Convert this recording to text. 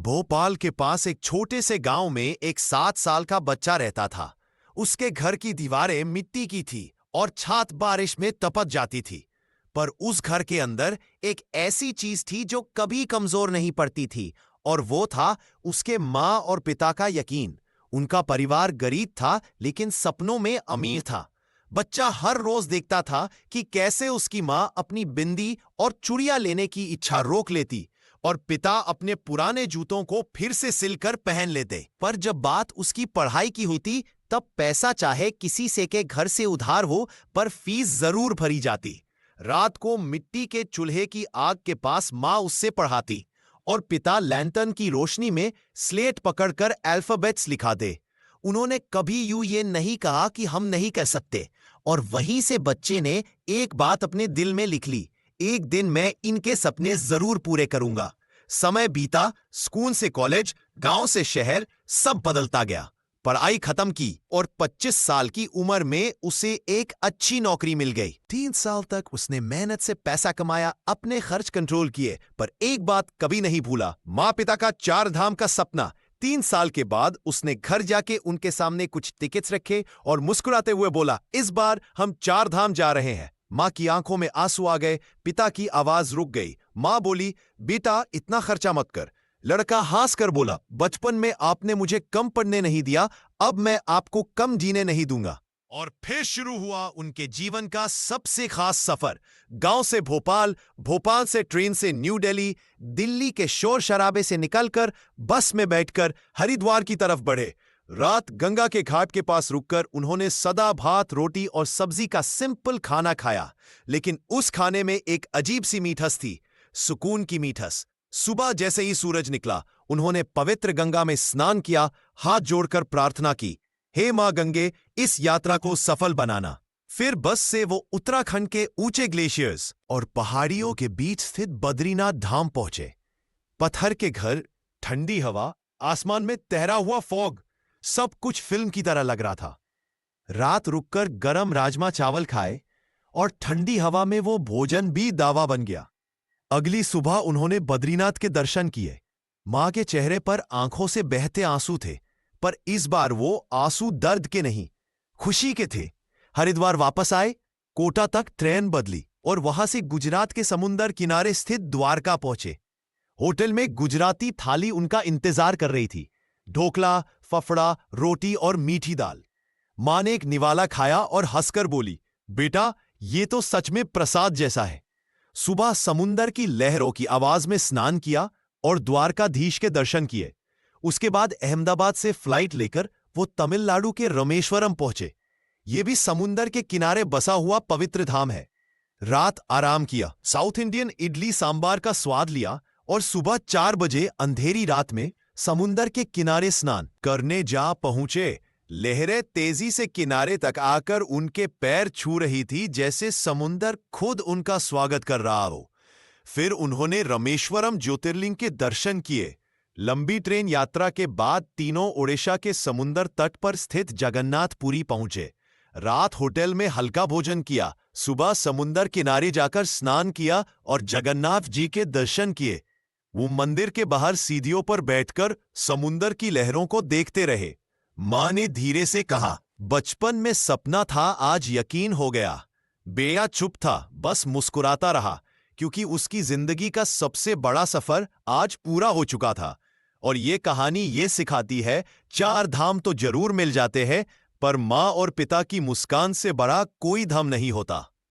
भोपाल के पास एक छोटे से गांव में एक 7 साल का बच्चा रहता था। उसके घर की दीवारें मिट्टी की थी और छत बारिश में तपक जाती थी। पर उस घर के अंदर एक ऐसी चीज थी जो कभी कमजोर नहीं पड़ती थी, और वो था उसके माँ और पिता का यकीन। उनका परिवार गरीब था, लेकिन सपनों में अमीर था। बच्चा हर रोज देखता था कि कैसे उसकी माँ अपनी बिंदी और चूड़ियां लेने की इच्छा रोक लेती और पिता अपने पुराने जूतों को फिर से सिलकर पहन लेते। पर जब बात उसकी पढ़ाई की होती, तब पैसा चाहे किसी से के घर से उधार हो, पर फीस जरूर भरी जाती। रात को मिट्टी के चूल्हे की आग के पास माँ उससे पढ़ाती और पिता लैंटर्न की रोशनी में स्लेट पकड़कर अल्फाबेट्स लिखा दे। उन्होंने कभी यूं ये नहीं कहा कि हम नहीं कर सकते, और वहीं से बच्चे ने एक बात अपने दिल में लिख ली, एक दिन मैं इनके सपने जरूर पूरे करूंगा। समय बीता, स्कूल से कॉलेज, गांव से शहर, सब बदलता गया। पढ़ाई खत्म की और 25 साल की उम्र में उसे एक अच्छी नौकरी मिल गई। 3 साल तक उसने मेहनत से पैसा कमाया, अपने खर्च कंट्रोल किए, पर एक बात कभी नहीं भूला, माँ पिता का 4 धाम का सपना। 3 साल के बाद उसने घर जाके उनके सामने कुछ टिकट्स रखे और मुस्कुराते हुए बोला, इस बार हम 4 धाम जा रहे हैं। माँ की आंखों में आंसू आ गए, पिता की आवाज रुक गई। माँ बोली, बेटा इतना खर्चा मत कर। लड़का हंस कर बोला, बचपन में आपने मुझे कम पढ़ने नहीं दिया, अब मैं आपको कम जीने नहीं दूंगा। और फिर शुरू हुआ उनके जीवन का सबसे खास सफर। गांव से भोपाल, भोपाल से ट्रेन से न्यू दिल्ली, दिल्ली के शोर शराबे से निकलकर बस में बैठकर हरिद्वार की तरफ बढ़े। रात गंगा के घाट के पास रुककर उन्होंने सदा भात, रोटी और सब्जी का सिंपल खाना खाया, लेकिन उस खाने में एक अजीब सी मीठस थी, सुकून की मीठस। सुबह जैसे ही सूरज निकला, उन्होंने पवित्र गंगा में स्नान किया, हाथ जोड़कर प्रार्थना की, हे मां गंगे, इस यात्रा को सफल बनाना। फिर बस से वो उत्तराखंड के ऊंचे ग्लेशियर्स और पहाड़ियों के बीच स्थित बद्रीनाथ धाम पहुंचे। पत्थर के घर, ठंडी हवा, आसमान में तैरा हुआ फॉग, सब कुछ फिल्म की तरह लग रहा था। रात रुककर गरम राजमा चावल खाए और ठंडी हवा में वो भोजन भी दावा बन गया। अगली सुबह उन्होंने बद्रीनाथ के दर्शन किए। मां के चेहरे पर आंखों से बहते आंसू थे, पर इस बार वो आंसू दर्द के नहीं, खुशी के थे। हरिद्वार वापस आए, कोटा तक ट्रेन बदली और वहां से गुजरात के समुंदर किनारे स्थित द्वारका पहुंचे। होटल में गुजराती थाली उनका इंतजार कर रही थी, ढोकला, फफड़ा, रोटी और मीठी दाल। मां ने एक निवाला खाया और हंसकर बोली, बेटा ये तो सच में प्रसाद जैसा है। सुबह समुंदर की लहरों की आवाज में स्नान किया और द्वारकाधीश के दर्शन किए। उसके बाद अहमदाबाद से फ्लाइट लेकर वो तमिलनाडु के रामेश्वरम पहुंचे। ये भी समुंदर के किनारे बसा हुआ पवित्र धाम है। रात आराम किया, साउथ इंडियन इडली सांबार का स्वाद लिया और सुबह 4 बजे अंधेरी रात में समुंदर के किनारे स्नान करने जा पहुंचे। लहरें तेजी से किनारे तक आकर उनके पैर छू रही थी, जैसे समुंदर खुद उनका स्वागत कर रहा हो। फिर उन्होंने रामेश्वरम ज्योतिर्लिंग के दर्शन किए। लंबी ट्रेन यात्रा के बाद तीनों ओडिशा के समुंदर तट पर स्थित जगन्नाथपुरी पहुंचे। रात होटल में हल्का भोजन किया, सुबह समुंदर किनारे जाकर स्नान किया और जगन्नाथ जी के दर्शन किए। वो मंदिर के बाहर सीढ़ियों पर बैठकर समुंदर की लहरों को देखते रहे। मां ने धीरे से कहा, बचपन में सपना था, आज यकीन हो गया। बेया चुप था, बस मुस्कुराता रहा, क्योंकि उसकी जिंदगी का सबसे बड़ा सफर आज पूरा हो चुका था। और ये कहानी ये सिखाती है, 4 धाम तो जरूर मिल जाते हैं, पर मां और पिता की मुस्कान से बड़ा कोई धाम नहीं होता।